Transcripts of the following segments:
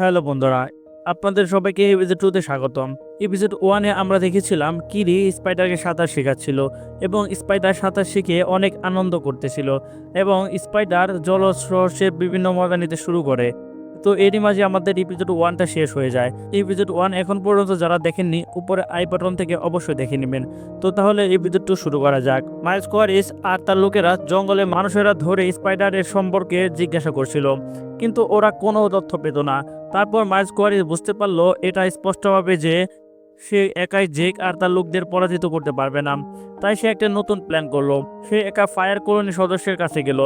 Hello বন্ধুরা, আপনাদের সবাইকে এপিসোড 2 তে স্বাগতম। এপিসোড 1 এ আমরা দেখেছিলাম কিরি স্পাইডারকে সাঁতার শেখাচ্ছিল এবং স্পাইডার সাঁতার শিখে অনেক আনন্দ করতেছিল এবং স্পাইডার জলস্রোতের বিভিন্ন মজা নিতে শুরু করে। তো এরই মাঝে আমাদের এপিসোড 1টা শেষ হয়ে যায়। এপিসোড 1 এখন পর্যন্ত যারা দেখেননি উপরে আই বাটন থেকে অবশ্যই দেখে নেবেন। তো তাহলে এপিসোড 2 শুরু করা যাক। মাইলস কোয়ারিস আর তার লোকেরা জঙ্গলে মানুষেরা ধরে স্পাইডারের সম্পর্কে জিজ্ঞাসা করছিল, কিন্তু ওরা কোনো তথ্য পেত না। তারপর মাইলস কোয়ারিস বুঝতে পারলো এটা স্পষ্টভাবে যে সে একাই জেক আর তার লোকদের পরাজিত করতে পারবে না। তাই সে একটা নতুন প্ল্যান করলো। সে একা ফায়ার কলোনি সদস্যের কাছে গেল।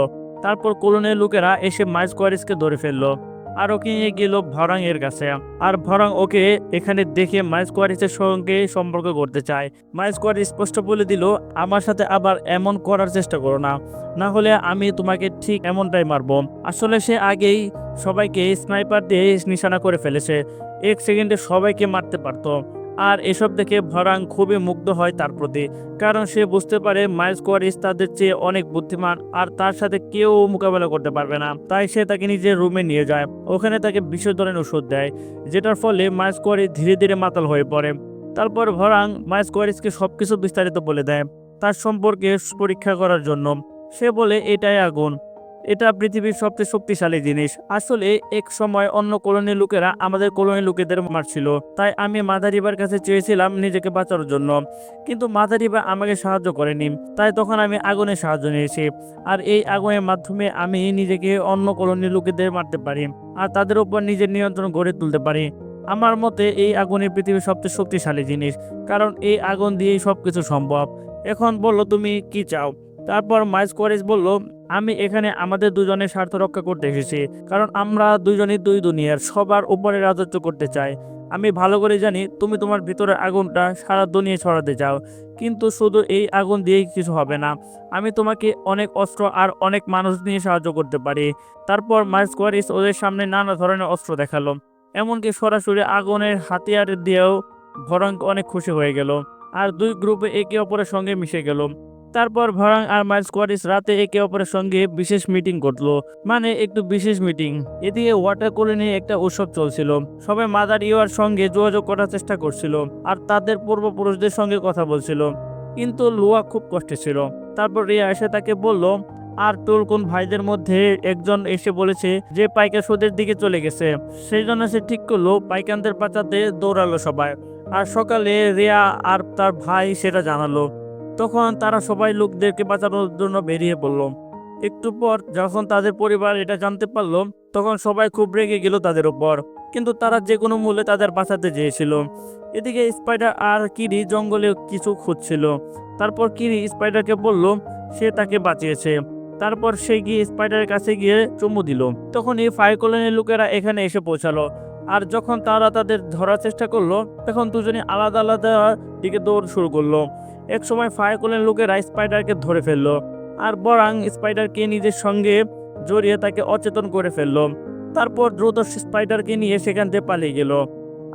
তারপর কলোনির লোকেরা এসে মাইলস কোয়ারিসকে ধরে ফেললো আর ওকে নিয়ে গেল ভরাং এর কাছে। আর ভরাং ওকে এখানে দেখে মাইলস কোয়ারিসের সঙ্গে সম্পর্ক করতে চায়। মাইলস কোয়ারিস স্পষ্ট বলে দিল, আমার সাথে আবার এমন করার চেষ্টা করো না, না হলে আমি তোমাকে ঠিক এমনটাই মারবো। আসলে সে আগেই সবাইকে স্নাইপার দিয়ে নিশানা করে ফেলেছে, এক সেকেন্ডে সবাইকে মারতে পারতো। আর এসব দেখে ভরাং খুবই মুগ্ধ হয় তার প্রতি, কারণ সে বুঝতে পারে মাইলস কোয়ারিস তাদের চেয়ে অনেক বুদ্ধিমান আর তার সাথে কেউ মোকাবেলা করতে পারবে না। তাই সে তাকে নিজের রুমে নিয়ে যায়। ওখানে তাকে বিশেষ ধরনের ওষুধ দেয়, যেটার ফলে মাইলস কোয়ারিস ধীরে ধীরে মাতাল হয়ে পড়ে। তারপর ভরাং মাইলস কোয়ারিসকে সবকিছু বিস্তারিত বলে দেয় তার সম্পর্কে পরীক্ষা করার জন্য। সে বলে এটাই আগুন, এটা পৃথিবীর সবচেয়ে শক্তিশালী জিনিস। আসলে এক সময় অন্য কলোনির লোকেরা আমাদের কলোনির লোকেদের মারছিল, তাই আমি মাদার রিভার কাছে চেয়েছিলাম নিজেকে বাঁচানোর জন্য, কিন্তু মাদার রিভার আমাকে সাহায্য করেনি। তাই তখন আমি আগুনের সাহায্য নিয়েছি, আর এই আগুনের মাধ্যমে আমি নিজেকে অন্য কলোনির লোকেদের মারতে পারি আর তাদের উপর নিজের নিয়ন্ত্রণ গড়ে তুলতে পারি। আমার মতে এই আগুনই পৃথিবীর সবচেয়ে শক্তিশালী জিনিস, কারণ এই আগুন দিয়েই সবকিছু সম্ভব। এখন বললো তুমি কি চাও? তারপর মাইলস কোয়ারিস বলল, আমি এখানে আমাদের দুজনের স্বার্থ রক্ষা করতে এসেছি, কারণ আমরা দুজনই দুই দুনিয়ার সবার উপরে রাজত্ব করতে চাই। আমি ভালো করে জানি তুমি তোমার ভিতরের আগুনটা সারা দুনিয়ায় ছড়াতে চাও, কিন্তু শুধু এই আগুন দিয়েই কিছু হবে না। আমি তোমাকে অনেক অস্ত্র আর অনেক মানুষ নিয়ে সাহায্য করতে পারি। তারপর মাইলস কোয়ারিস ওদের সামনে নানা ধরনের অস্ত্র দেখালো, এমনকি সরাসরি আগুনের হাতিয়ার দিয়েও। ভরাং অনেক খুশি হয়ে গেল আর দুই গ্রুপে একে অপরের সঙ্গে মিশে গেল। তারপর ভরাং আর মাইলস কোয়ারিস রাতে একে অপরের সঙ্গে বিশেষ মিটিং করলো, মানে একটু বিশেষ মিটিং। এদিকে ওয়াটার কলোনি একটা উৎসব চলছিল, সবাই মাদার ইয়ার সঙ্গে যোগাযোগ করার চেষ্টা করছিল আর তাদের পূর্বপুরুষদের সঙ্গে কথা বলছিল, কিন্তু লুয়া খুব কষ্টে ছিল। তারপর রিয়া এসে তাকে বলল, আর টুলকুন ভাইদের মধ্যে একজন এসে বলেছে যে পাইকার সোদের দিকে চলে গেছে। সেই জন্য সে ঠিক করলো পাইকানদের বাঁচাতে দৌড়ালো সবাই। আর সকালে রিয়া আর তার ভাই সেটা জানালো। তখন তারা সবাই লোকদেরকে বাঁচানোর জন্য বেরিয়ে পড়ল। একটু পর যখন তাদের পরিবার এটা জানতে পারলো, তখন সবাই খুব রেগে গেল তাদের উপর, কিন্তু তারা যে কোনো মূল্যে তাদের বাঁচাতে চেয়েছিল। এদিকে স্পাইডার আর কিরি জঙ্গলে কিছু খুঁজছিল। তারপর কিরি স্পাইডারকে বলল সে তাকে বাঁচিয়েছে। তারপর সে গিয়ে স্পাইডারের কাছে গিয়ে চুমু দিল। তখন এই ফায়ার কলোনির লোকেরা এখানে এসে পৌঁছালো, আর যখন তারা তাদের ধরার চেষ্টা করলো, তখন দুজনে আলাদা আলাদা দিকে দৌড় শুরু করলো। এক সময় ফায়ার কলোনির লোকেরা স্পাইডারকে ধরে ফেললো, আর বরাং স্পাইডারকে নিজের সঙ্গে জড়িয়ে তাকে অচেতন করে ফেললো। তারপর দ্রুত স্পাইডারকে নিয়ে সেখান থেকে পালিয়ে গেল।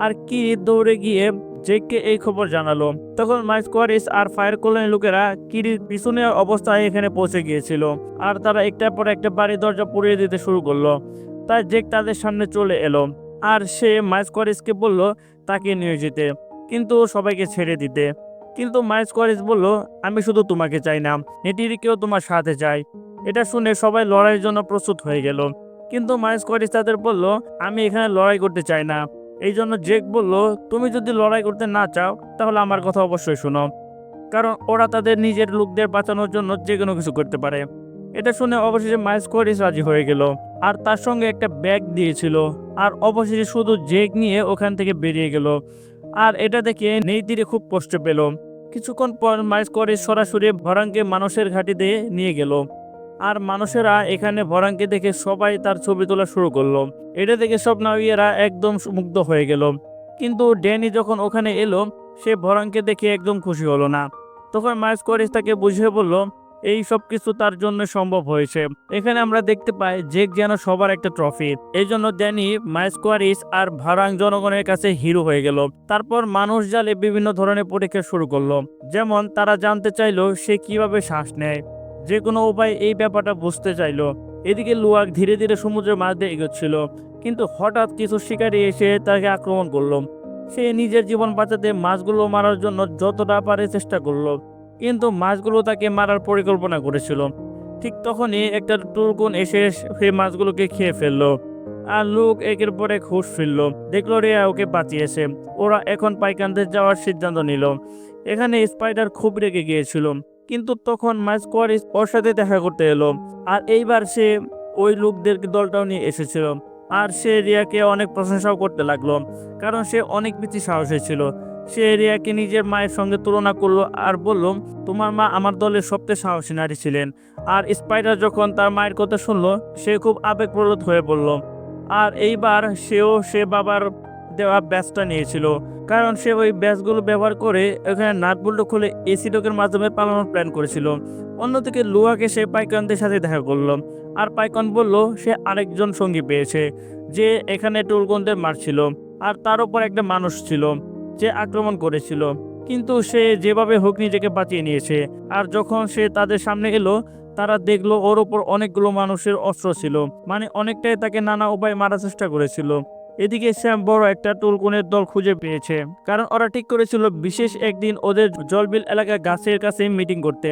আর কি দৌড়ে গিয়ে জেককে এই খবর জানালো। তখন মাইলস কোয়ারিস আর ফায়ার কলোনির লোকেরা কিরির পিছনে অবস্থায় এখানে পৌঁছে গিয়েছিল, আর তারা একটার পর একটা বাড়ির দরজা পুড়িয়ে দিতে শুরু করলো। তাই জেক তাদের সামনে চলে এলো, আর সে মাইলস কোয়ারিসকে বলল তাকে নিয়ে যেতে, কিন্তু সবাইকে ছেড়ে দিতে। কিন্তু মাইলস কোয়ারিস বলল, আমি শুধু তোমাকে চাই না, নেটিরিকেও তোমার সাথে চাই। এটা শুনে সবাই লড়াইয়ের জন্য প্রস্তুত হয়ে গেল, কিন্তু মাইলস কোয়ারিস তাদের বলল, আমি এখানে লড়াই করতে চাই না। এই জন্য জেক বলল, তুমি যদি লড়াই করতে না চাও তাহলে আমার কথা অবশ্যই শোনো, কারণ ওরা তাদের নিজের লোকদের বাঁচানোর জন্য যে কোনো কিছু করতে পারে। এটা শুনে অবশেষে মাইলস কোয়ারিস রাজি হয়ে গেল, আর তার সঙ্গে একটা ব্যাগ দিয়েছিল। আর অবশেষে শুধু জেক নিয়ে ওখান থেকে বেরিয়ে গেল। আর এটা দেখে নেইতিরে খুব কষ্ট পেল। কিছুক্ষণ পর মাইলস কোয়ারিস সরাসরি ভরাংকে মানুষের ঘাঁটিতে নিয়ে গেল, আর মানুষেরা এখানে ভরাংকে দেখে সবাই তার ছবি তোলা শুরু করলো। এটা দেখে সব নাবিয়েরা একদম মুগ্ধ হয়ে গেল, কিন্তু ড্যানি যখন ওখানে এলো, সে ভরাংকে দেখে একদম খুশি হলো না। তখন মাইলস কোয়ারিস তাকে বুঝিয়ে বলল এই সব কিছু তার জন্য সম্ভব হয়েছে। এখানে আমরা দেখতে পাই জেক যেন সবার একটা ট্রফি। এই জন্য ড্যানি, মাইলস কোয়ারিস আর ভরাং জনগণের কাছে হিরো হয়ে গেল। তারপর মানুষ জালে বিভিন্ন ধরনের পরীক্ষা শুরু করলো, যেমন তারা জানতে চাইলো সে কিভাবে শ্বাস নেয়। যে কোনো উপায় এই ব্যাপারটা বুঝতে চাইলো। এদিকে লুয়াক ধীরে ধীরে সমুদ্রের মাঝ দিয়ে এগোচ্ছিল, কিন্তু হঠাৎ কিছু শিকারী এসে তাকে আক্রমণ করলো। সে নিজের জীবন বাঁচাতে মাছগুলো মারার জন্য যতটা পারে চেষ্টা করলো, কিন্তু মাছগুলো তাকে মারার পরিকল্পনা করেছিল। ঠিক তখনই একটা টুলকুন এসে সেই মাছগুলোকে খেয়ে ফেললো। আর লোক একের পর এক হুঁশ ফিরল, দেখলো রিয়া ওকে বাঁচিয়েছে। ওরা এখন পাইকানদের যাওয়ার সিদ্ধান্ত নিল। এখানে স্পাইডার খুব রেগে গিয়েছিল, কিন্তু তখন মাস্কোয়ারিস ওর সাথে দেখা করতে এলো। আর এইবার সে ওই লোকদের দলটাও নিয়ে এসেছিল। আর সে রিয়াকে অনেক প্রশংসাও করতে লাগলো, কারণ সে অনেক বেশি সাহসী ছিল। সে রিয়াকে নিজের মায়ের সঙ্গে তুলনা করলো আর বলল, তোমার মা আমার দলের সবচেয়ে সাহসী নারী ছিলেন। আর স্পাইডার যখন তার মায়ের কথা শুনলো, সে খুব আবেগপ্রবণ হয়ে পড়ল। আর এইবার সে বাবার দেওয়া ব্যাচটা নিয়েছিল, কারণ সে ওই ব্যাচগুলো ব্যবহার করে এখানে নাটবল্টু খুলে এসিডকের মাধ্যমে পালানোর প্ল্যান করেছিল। অন্যদিকে লুয়াকে সে পাইকনদের সাথে দেখা করলো। আর পাইকন বলল সে আরেকজন সঙ্গী পেয়েছে, যে এখানে টুলকনদের মারছিল। আর তার উপর একটা মানুষ ছিল যে আক্রমণ করেছিল, কিন্তু সে যেভাবে হোক নিজেকে বাঁচিয়ে নিয়েছে। আর যখন সে তাদের সামনে এলো, তারা দেখলো ওর ওপর অনেকগুলো মানুষের অস্ত্র ছিল, মানে অনেকটাই তাকে নানা উপায়ে মারার চেষ্টা করেছিল। এদিকে স্যাম বড় একটা টুলকুনের দল খুঁজে পেয়েছে, কারণ ওরা ঠিক করেছিল বিশেষ একদিন ওদের জলবিল এলাকায় গাছের কাছে মিটিং করতে।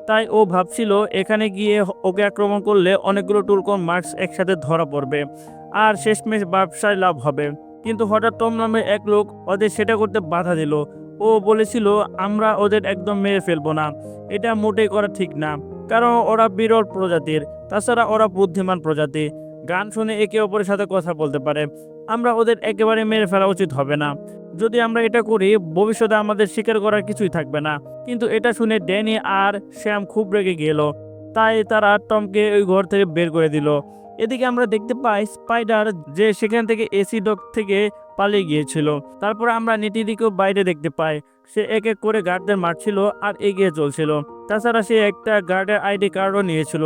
তাই ও ভাবছিল এখানে গিয়ে ওকে আক্রমণ করলে অনেকগুলো টুলকুন মার্কস একসাথে ধরা পড়বে আর শেষমেশ ব্যবসায় লাভ হবে। কিন্তু হঠাৎ টম নামে এক লোক ওদের সেটা করতে বাধা দিল। ও বলেছিল, আমরা ওদের একদম মেরে ফেলবো না, এটা মোটেই করা ঠিক না, কারণ ওরা বিরল প্রজাতির, তাছাড়া ওরা বুদ্ধিমান প্রজাতি, গান শুনে একে অপরের সাথে কথা বলতে পারে। আমরা ওদের একেবারে মেরে ফেলা উচিত হবে না। যদি আমরা এটা করি, ভবিষ্যতে আমাদের শিকার করার কিছুই থাকবে না। কিন্তু এটা শুনে ড্যানি আর শ্যাম খুব রেগে গেল, তাই তারা টমকে ওই ঘর থেকে বের করে দিল। এদিকে আমরা দেখতে পাই স্পাইডার যে সেখান থেকে এসি ডক থেকে পালিয়ে গিয়েছিল। তারপর আমরা নিটিদিকেও বাইরে দেখতে পাই, সে এক এক করে গার্ডদের মারছিল আর এগিয়ে চলছিল। তাছাড়া সে একটা গার্ডের আইডি কার্ডও নিয়েছিল,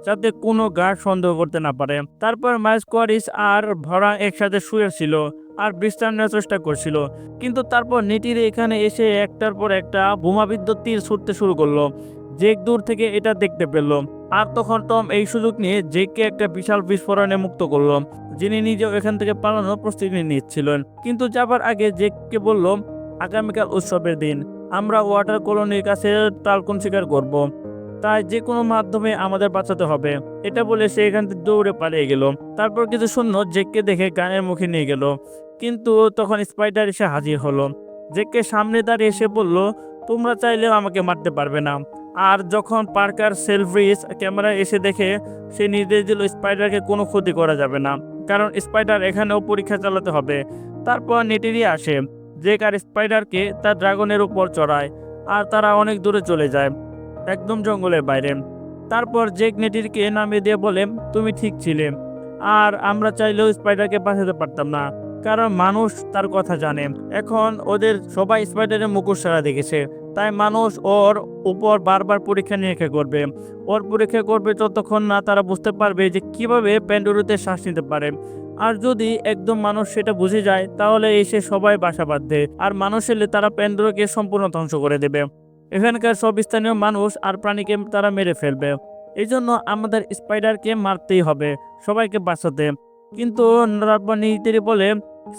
যাতে কোনো গার্ড সন্দেহ করতে না পারে। তারপর মাস্কোয়ারিস আর ভরা একসাথে শুয়েছিল আর বিশ্রাম নেওয়ার চেষ্টা করছিল, কিন্তু তারপর নিটির এখানে এসে একটার পর একটা বোমাবিদ্ধ তীর ছুটতে শুরু করলো। জেক দূর থেকে এটা দেখতে পেল, আর তখন টম এই সুযোগ নিয়ে জেককে একটা বিশাল বিস্ফোরণে মুক্ত করলো, যিনি নিজেও এখান থেকে পালানোর প্রস্তুতি নিচ্ছিলেন। কিন্তু যাবার আগে জেককে বলল, আগামীকাল উৎসবের দিন আমরা ওয়াটার কলোনির কাছে টালকুন শিকার করব, তাই যে কোনো মাধ্যমে আমাদের বাঁচাতে হবে। এটা বলে সে এখান থেকে দৌড়ে পালিয়ে গেল। তারপর কিছু শূন্য জেককে দেখে গানের মুখে নিয়ে গেল, কিন্তু তখন স্পাইডার এসে হাজির হলো। জেককে সামনে দাঁড়িয়ে এসে বলল, তোমরা চাইলেও আমাকে মারতে পারবে না। আর যখন পার্কার সেলফ্রিজ ক্যামেরা এসে দেখে, সে নির্দেশ দিল স্পাইডারকে কোনো ক্ষতি করা যাবে না, কারণ স্পাইডার এখানেও পরীক্ষা চালাতে হবে। তারপর নেটিরি আসে, জেক আর স্পাইডারকে তার ড্রাগনের উপর চড়ায়, আর তারা অনেক দূরে চলে যায়, একদম জঙ্গলের বাইরে। তারপর জেক নেটিরকে নামিয়ে দিয়ে বলে, তুমি ঠিক ছিলে, আর আমরা চাইলেও স্পাইডারকে বাঁচাতে পারতাম না, কারণ মানুষ তার কথা জানে। এখন ওদের সবাই স্পাইডারের মুখোশ ছাড়া দেখেছে, তাই মানুষ ওর উপর বারবার পরীক্ষা নিরীক্ষা করবে। ওর পরীক্ষা করবে যতক্ষণ না তারা বুঝতে পারবে যে কিভাবে প্যান্ডোরাতে শ্বাস নিতে পারে। আর যদি একদম মানুষ সেটা বুঝে যায়, তাহলে এসে সবাই বাসা বাঁধবে, আর মানুষ এলে তারা প্যান্ডোরাকে সম্পূর্ণ ধ্বংস করে দেবে। এখানকার সব স্থানীয় মানুষ আর প্রাণীকে তারা মেরে ফেলবে। এই জন্য আমাদের স্পাইডারকে মারতেই হবে, সবাইকে বাঁচাতে। কিন্তু নিতিরি বলে,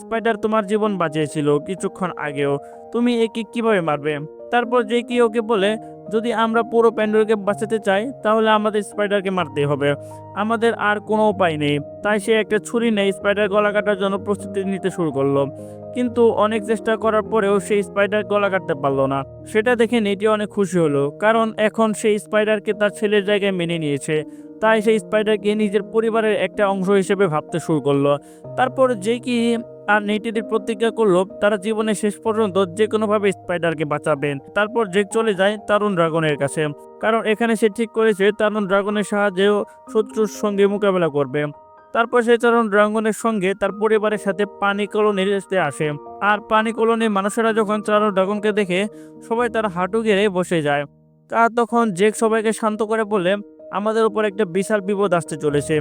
স্পাইডার তোমার জীবন বাঁচিয়েছিল কিছুক্ষণ আগেও, তুমি একে কিভাবে মারবে? তারপর যে কি ওকে বলে, যদি আমরা পুরো প্যান্ডোরাকে বাঁচাতে চাই, তাহলে আমাদের স্পাইডারকে মারতেই হবে, আমাদের আর কোনো উপায় নেই। তাই সে একটা ছুরি নেই স্পাইডার গলা কাটার জন্য প্রস্তুতি নিতে শুরু করলো। কিন্তু অনেক চেষ্টা করার পরেও সেই স্পাইডার গলা কাটতে পারলো না। সেটা দেখে নেটি অনেক খুশি হলো, কারণ এখন সেই স্পাইডারকে তার ছেলের জায়গায় মেনে নিয়েছে। তাই সেই স্পাইডারকে নিজের পরিবারের একটা অংশ হিসেবে ভাবতে শুরু করলো। তারপর যে কি আর নেটিদের প্রতিজ্ঞা করলো, তারা জীবনের শেষ পর্যন্ত যে কোনোভাবে স্পাইডারকে বাঁচাবেন। তারপর জেক চলে যায় তারুণ ড্রাগনের কাছে, কারণ এখানে সে ঠিক করেছে তারুণ ড্রাগনের সাহায্যেও শত্রুর সঙ্গে মোকাবেলা করবে। তারপর সে তারুণ ড্রাগনের সঙ্গে তার পরিবারের সাথে পানি কলোনির আসে। আর পানি কলোনির মানুষেরা যখন তারুণ ড্রাগনকে দেখে, সবাই তার হাঁটু গেড়ে বসে যায়। আর তখন জেক সবাইকে শান্ত করে বলে, আমাদের উপর একটা বিশাল বিপদ আসতে চলেছে,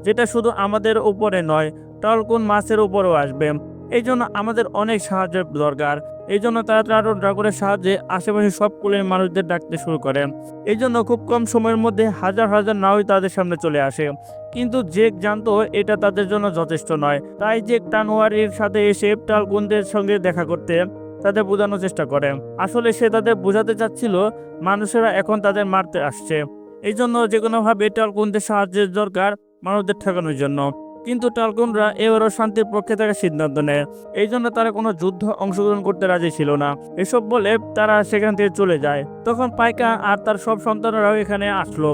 যেটা শুধু আমাদের উপরে নয়, টালকুন মাছের উপরেও আসবে। এই জন্য আমাদের অনেক সাহায্যের দরকার। এই জন্য তারা টার্টল ড্রাগনের সাহায্যে আশেপাশে সব কুলের মানুষদের ডাকতে শুরু করে। এই জন্য খুব কম সময়ের মধ্যে হাজার হাজার নাউই তাদের সামনে চলে আসে। কিন্তু জেক জানতো এটা তাদের জন্য যথেষ্ট নয়, তাই জেক তানোয়ারির সাথে এসে টালগুনদের সঙ্গে দেখা করতে তাদের বোঝানোর চেষ্টা করে। আসলে সে তাদের বোঝাতে চাচ্ছিল মানুষেরা এখন তাদের মারতে আসছে, এই জন্য যে কোনোভাবে টালগুনদের সাহায্যের দরকার মানুষদের ঠেকানোর জন্য। কিন্তু টালগুনরা এবারও শান্তির পক্ষে থাকার সিদ্ধান্ত নেয়। এই জন্য তারা কোনো যুদ্ধ অংশগ্রহণ করতে রাজি ছিল না। এসব বলে তারা সেখান থেকে চলে যায়। তখন পাইকা আর তার সব সন্তানরাও এখানে আসলো।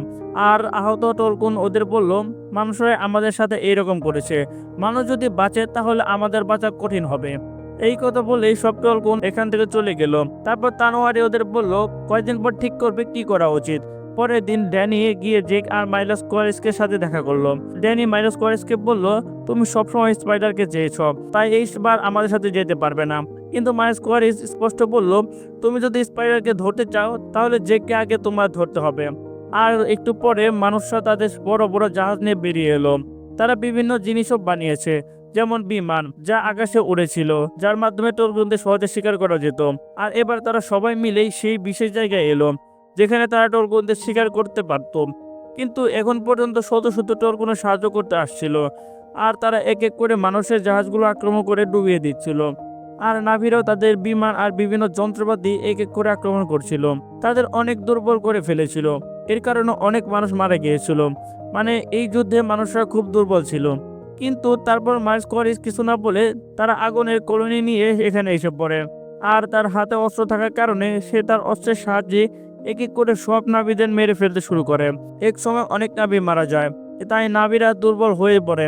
আর আহত টালগুন ওদের বলল, মানুষরা আমাদের সাথে এইরকম করেছে, মানুষ যদি বাঁচে তাহলে আমাদের বাঁচা কঠিন হবে। এই কথা বলেই সব টালগুন এখান থেকে চলে গেল। তারপর তানোয়ারি ওদের বলল কয়েকদিন পর ঠিক করবে কি করা উচিত। পরের দিন ড্যানি গিয়ে জেক আর মাইলাস কোয়ারিসকে সাথে দেখা করলো। ড্যানি মাইলাস কোয়ারিসকে বলল, তুমি সবসময় স্পাইডারকে চেয়েছ, তাই এইবার আমাদের সাথে যেতে পারবে না। কিন্তু মাইলাস কোয়ারিস স্পষ্ট বলল, তুমি যদি স্পাইডারকে ধরতে চাও তাহলে জেককে আগে তোমার ধরতে হবে। আর একটু পরে মানুষরা তাদের বড় বড় জাহাজ নিয়ে বেরিয়ে এলো। তারা বিভিন্ন জিনিসও বানিয়েছে, যেমন বিমান যা আকাশে উড়েছিল, যার মাধ্যমে টালগুনদের সহজে শিকার করা যেত। আর এবার তারা সবাই মিলেই সেই বিশেষ জায়গায় এলো যেখানে তারা টালগুনদের শিকার করতে পারত। কিন্তু এখন পর্যন্ত শত শত টালগুনের সাহায্য করতে আসছিল, আর তারা এক এক করে মানুষের জাহাজগুলো আক্রমণ করে ডুবিয়ে দিচ্ছিল। আর নাভিরাও তাদের বিমান আর বিভিন্ন যন্ত্রপাতি এক এক করে আক্রমণ করছিল, তাদের অনেক দুর্বল করে ফেলেছিল। এর কারণে অনেক মানুষ মারা গিয়েছিল, মানে এই যুদ্ধে মানুষরা খুব দুর্বল ছিল। কিন্তু তারপর মাইলস কোয়ারিস কিছু না বলে তারা আগুনের কলোনি নিয়ে এখানে এসে পড়ে। আর তার হাতে অস্ত্র থাকার কারণে সে তার অস্ত্রের সাহায্যে এক এক করে সব নাবিদের মেরে ফেলতে শুরু করে। এক সময় অনেক নাবি মারা যায়, তাই নাবিরা দুর্বল হয়ে পড়ে।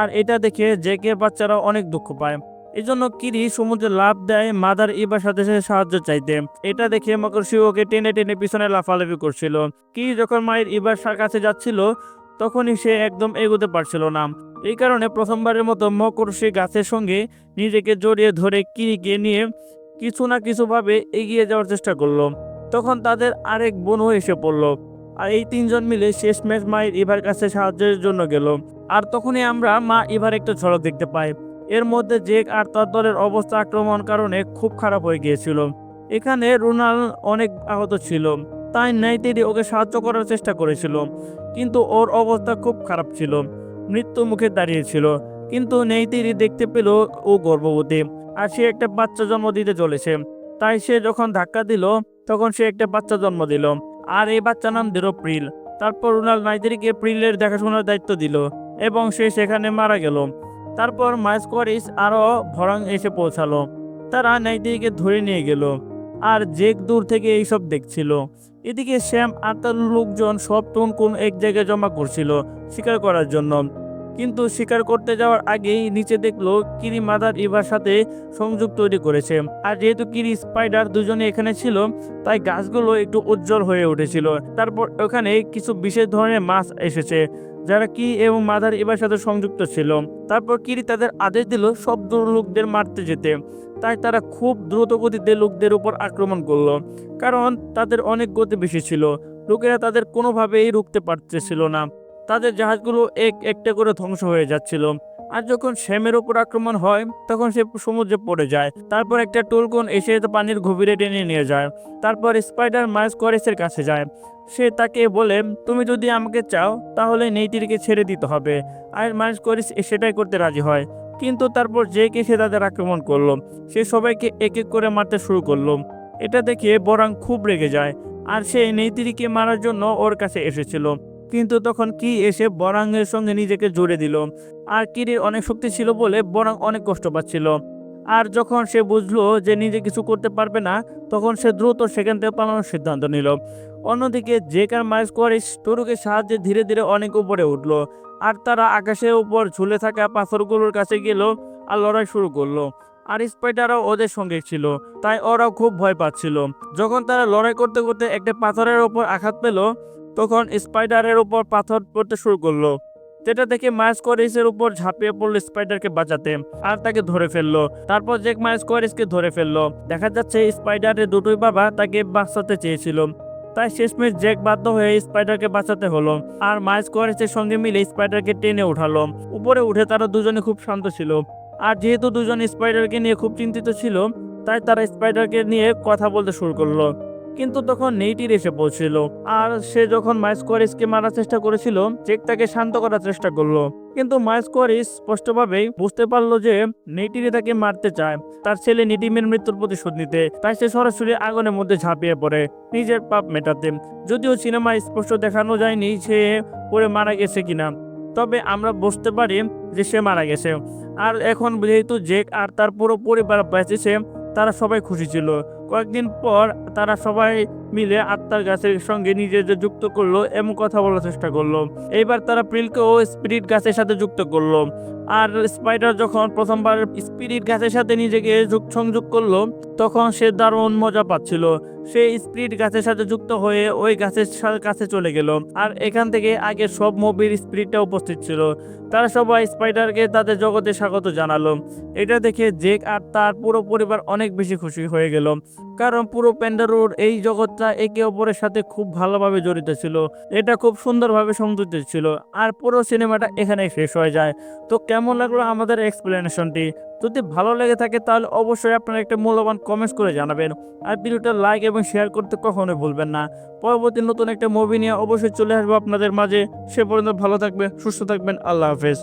আর এটা দেখে জেকের বাচ্চারা অনেক দুঃখ পায়। এই জন্য কিরি সমুদ্রে লাফ দেয় মাদার ইবার সাথে সাহায্য চাইতে। এটা দেখে মাকড়সি ওকে টেনে টেনে পিছনে লাফালাফি করছিল। কিরি যখন মায়ের ইবার কাছে যাচ্ছিল তখনই সে একদম এগোতে পারছিল না। এই কারণে প্রথমবারের মতো মকরসি গাছের সঙ্গে নিজেকে জড়িয়ে ধরে কিরিকে নিয়ে কিছু না কিছুভাবে এগিয়ে যাওয়ার চেষ্টা করলো। তখন তাদের আরেক বোনও এসে পড়লো, আর এই তিনজন মিলে শেষমেশ মায়ের ইভার কাছে সাহায্যের জন্য গেল। আর তখনই আমরা মা ইভার একটা ঝলক দেখতে পাই। এর মধ্যে জেক আর তার দলের অবস্থা আক্রমণ কারণে খুব খারাপ হয়ে গিয়েছিল। এখানে রোনাল অনেক আহত ছিল, তাই নাইতেরি ওকে সাহায্য করার চেষ্টা করেছিল, কিন্তু ওর অবস্থা খুব খারাপ ছিল, মৃত্যু মুখে দাঁড়িয়েছিল। কিন্তু নেইতেরি দেখতে পেল ও গর্ভবতী, আর সে একটা বাচ্চা জন্ম দিতে চলেছে। তাই সে যখন ধাক্কা দিল তখন সে একটা বাচ্চা জন্ম দিল, আর এই বাচ্চার নাম দিল প্রিল। তারপর রোনাল নাইতেরিকে প্রিলের দেখাশোনার দায়িত্ব দিল এবং সে সেখানে মারা গেল। তারপর মাইলস কোয়ারিস আরও ভরাং এসে পৌঁছালো। তারা নাইতেরিকে ধরে নিয়ে গেল, আর জেক দূর থেকে এইসব দেখছিল। এদিকে শ্যাম আর তার লোকজন সব টুনকুন এক জায়গায় জমা করছিল শিকার করার জন্য। কিন্তু শিকার করতে যাওয়ার আগেই নিচে দেখলো কিরি মাদার ইভার সাথে সংযোগ তৈরি করেছে। আর যেহেতু কিরি স্পাইডার দুজনে এখানে ছিল, তাই গাছগুলো একটু উজ্জ্বল হয়ে উঠেছিল। তারপর ওখানে কিছু বিশেষ ধরনের মাছ এসেছে যারা কি এবং মাদার ইভার সাথে সংযুক্ত ছিল। তারপর কিরি তাদের আদেশ দিল সব লোকদের মারতে যেতে। তাই তারা খুব দ্রুত গতিতে লোকদের উপর আক্রমণ করলো, কারণ তাদের অনেক গতি বেশি ছিল। লোকেরা তাদের কোনোভাবেই রুখতে পারতেছিল না। তাদের জাহাজগুলো এক একটা করে ধ্বংস হয়ে যাচ্ছিল। আর যখন শ্যামের উপর আক্রমণ হয় তখন সে সমুদ্রে পড়ে যায়। তারপর একটা টুলকুন এসে পানির গভীরে টেনে নিয়ে যায়। তারপর স্পাইডার মাইলস কোয়ারিসের কাছে যায়। সে তাকে বলে, তুমি যদি আমাকে চাও তাহলে নেইটিরিকে ছেড়ে দিতে হবে। আর মাইলস কোয়ারিস সেটাই করতে রাজি হয়। কিন্তু তারপর জেক এসে তাদের আক্রমণ করলো। সে সবাইকে এক এক করে মারতে শুরু করলো। এটা দেখে বরাং খুব রেগে যায়, আর সে নেইতিরিকে মারার জন্য ওর কাছে এসেছিল। কিন্তু তখন কি এসে বরাংয়ের সঙ্গে নিজেকে জুড়ে দিল। আর কিরির অনেক শক্তি ছিল বলে বরাং অনেক কষ্ট পাচ্ছিল। আর যখন সে বুঝলো যে নিজে কিছু করতে পারবে না, তখন সে দ্রুত সেখান থেকে পালানোর সিদ্ধান্ত নিল। অন্যদিকে জেক আর মাইলস কোয়ারিস টুরুকের সাহায্যে ধীরে ধীরে অনেক উপরে উঠলো। আর তারা আকাশের উপর ঝুলে থাকা পাথরগুলোর কাছে গেল আর লড়াই শুরু করলো। আর স্পাইডারও ওদের সঙ্গে ছিল, তাই ওরাও খুব ভয় পাচ্ছিল। যখন তারা লড়াই করতে করতে একটা পাথরের ওপর আঘাত পেল, তখন স্পাইডারের উপর পাথর পড়তে শুরু করলো। যেটা দেখে মাইলস কোয়ারিসের উপর ঝাঁপিয়ে পড়লো স্পাইডারকে বাঁচাতে, আর তাকে ধরে ফেললো। তারপর জেক মাইলস কোয়ারিসকে ধরে ফেললো। দেখা যাচ্ছে স্পাইডারের দুটোই বাবা তাকে বাঁচাতে চেয়েছিল, তাই শেষমেশ জেক বাধ্য হয়ে স্পাইডারকে বাঁচাতে হলো। আর মাইলস কোয়ারিসের সঙ্গে মিলে স্পাইডারকে টেনে উঠালো। উপরে উঠে তারা দুজনে খুব শান্ত ছিল। আর যেহেতু দুজন স্পাইডারকে নিয়ে খুব চিন্তিত ছিল, তাই তারা স্পাইডারকে নিয়ে কথা বলতে শুরু করলো। কিন্তু তখন নেইটির এসে পৌঁছল, আর সে যখন মাইলস কোয়ারিসকে মারার চেষ্টা করেছিল, জেক তাকে শান্ত করার চেষ্টা করলো। কিন্তু মাইলস কোয়ারিস স্পষ্টভাবেই বুঝতে পারলো যে নেইটিরি তাকে মারতে চায়, তার ছেলে নিটিমের মৃত্যুর প্রতিশোধ নিতে। তাই সে সরাসরি আগুনের মধ্যে ঝাঁপিয়ে পড়ে নিজের পাপ মেটাতে। যদিও সিনেমায় স্পষ্ট দেখানো যায়নি সে পরে মারা গেছে কিনা, তবে আমরা বুঝতে পারি যে সে মারা গেছে। আর এখন যেহেতু জেক আর তার পুরো পরিবার বেঁচেছে, তারা সবাই খুশি ছিল। কয়েকদিন পর তারা সবাই মিলে আত্মার গাছের সঙ্গে নিজেদের যুক্ত করলো এবং কথা বলার চেষ্টা করলো। এইবার তারা প্রিলকেও স্পিরিট গাছের সাথে যুক্ত করলো। আর স্পাইডার যখন প্রথমবার স্পিরিট গাছের সাথে নিজেকে সংযোগ করলো, তখন সে দারুণ মজা পাচ্ছিল। সে স্পিরিট গাছের সাথে যুক্ত হয়ে ওই গাছের কাছে চলে গেল। আর এখান থেকে আগে সব মুভির স্পিরিটটা উপস্থিত ছিল। তারা সবাই স্পাইডারকে তাদের জগতে স্বাগত জানালো। এটা দেখে জেক আর তার পুরো পরিবার অনেক বেশি খুশি হয়ে গেল, কারণ পুরো প্যান্ডারুর এই জগৎটা একে অপরের সাথে খুব ভালোভাবে জড়িত ছিল। এটা খুব সুন্দরভাবে সংযুক্ত ছিল। আর পুরো সিনেমাটা এখানে শেষ হয়ে যায়। তো কেমন লাগলো আমাদের এক্সপ্লেনেশনটি? যদি ভালো লেগে থাকে তাহলে অবশ্যই আপনারা একটা মূল্যবান কমেন্টস করে জানাবেন। আর ভিডিওটা লাইক এবং শেয়ার করতে কখনোই ভুলবেন না। পরবর্তী নতুন একটা মুভি নিয়ে অবশ্যই চলে আসবো আপনাদের মাঝে। সে পর্যন্ত ভালো থাকবেন, সুস্থ থাকবেন। আল্লাহ হাফেজ।